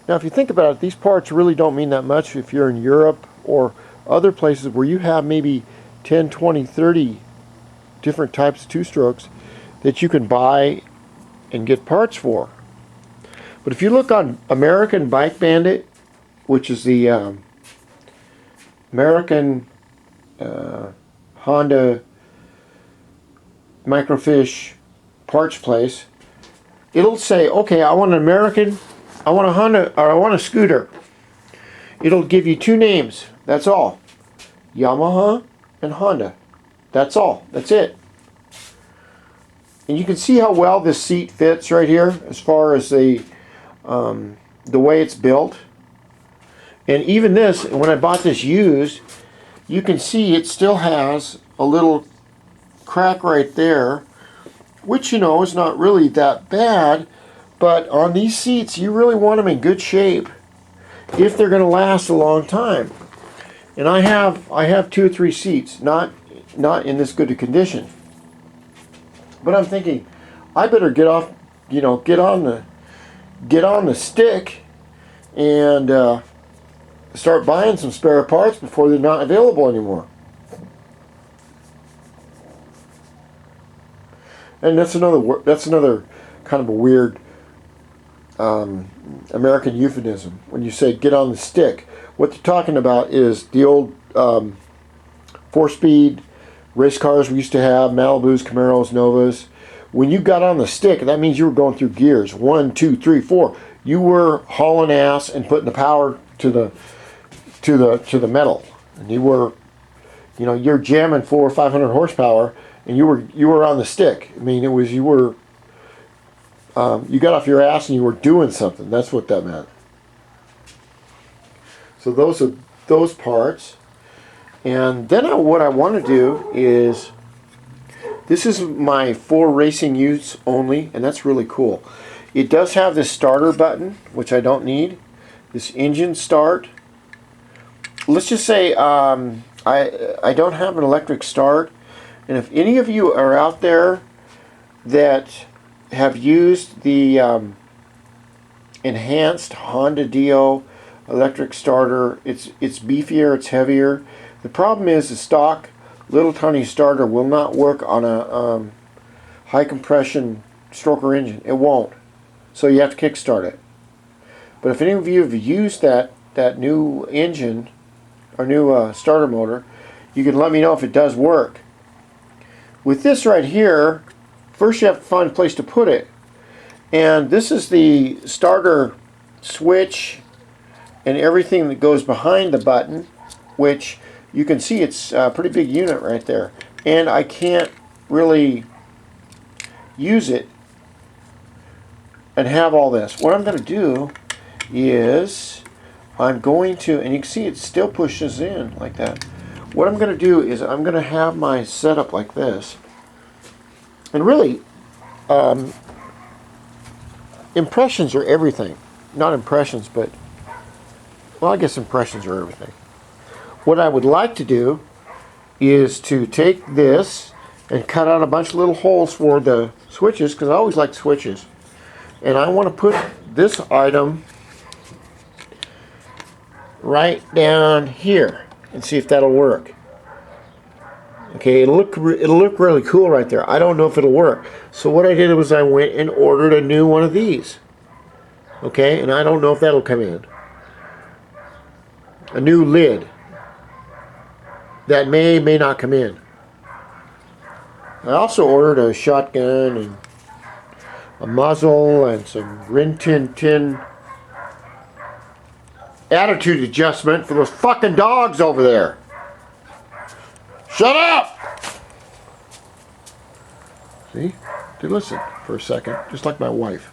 Now, if you think about it, these parts really don't mean that much if you're in Europe or other places where you have maybe 10, 20, 30 different types of two-strokes that you can buy and get parts for. But if you look on American Bike Bandit, which is the American Honda microfiche parts place, it'll say, okay, I want an American, I want a Honda, or I want a scooter. It'll give you two names. That's all. Yamaha and Honda. That's all. That's it. And you can see how well this seat fits right here as far as the way it's built. And even this, when I bought this used, you can see it still has a little crack right there, which, you know, is not really that bad. But on these seats, you really want them in good shape if they're going to last a long time. And I have 2 or 3 seats, not in this good a condition. But I'm thinking, I better get off, you know, get on the stick and start buying some spare parts before they're not available anymore. And that's another kind of a weird American euphemism. When you say get on the stick, what they're talking about is the old 4-speed race cars we used to have, Malibus, Camaros, Novas. When you got on the stick, that means you were going through gears 1, 2, 3, 4. You were hauling ass and putting the power to the metal, and you were, you know, you're jamming 400 or 500 horsepower, and you were on the stick. I mean, it was you were. You got off your ass and you were doing something. That's what that meant. So those are those parts. And then what I want to do is, this is my for racing use only, and that's really cool. It does have this starter button, which I don't need. This engine start. Let's just say I don't have an electric start. And if any of you are out there that have used the enhanced Honda Dio electric starter, it's beefier, it's heavier. The problem is the stock little tiny starter will not work on a high compression stroker engine. It won't. So you have to kickstart it. But if any of you have used that new engine or new starter motor, you can let me know if it does work. With this right here, first you have to find a place to put it. And this is the starter switch and everything that goes behind the button, which you can see it's a pretty big unit right there. And I can't really use it and have all this. What I'm going to do is I'm going to, and you can see it still pushes in like that. What I'm going to do is I'm going to have my setup like this. And really, impressions are everything. Not impressions, but, well, I guess impressions are everything. What I would like to do is to take this and cut out a bunch of little holes for the switches, because I always like switches. And I want to put this item right down here and see if that'll work. Okay, it'll look really cool right there. I don't know if it'll work. So what I did was I went and ordered a new one of these. Okay, and I don't know if that'll come in. A new lid that may not come in. I also ordered a shotgun and a muzzle and some Rin Tin Tin attitude adjustment for those fucking dogs over there. Shut up! See? They listen for a second, just like my wife.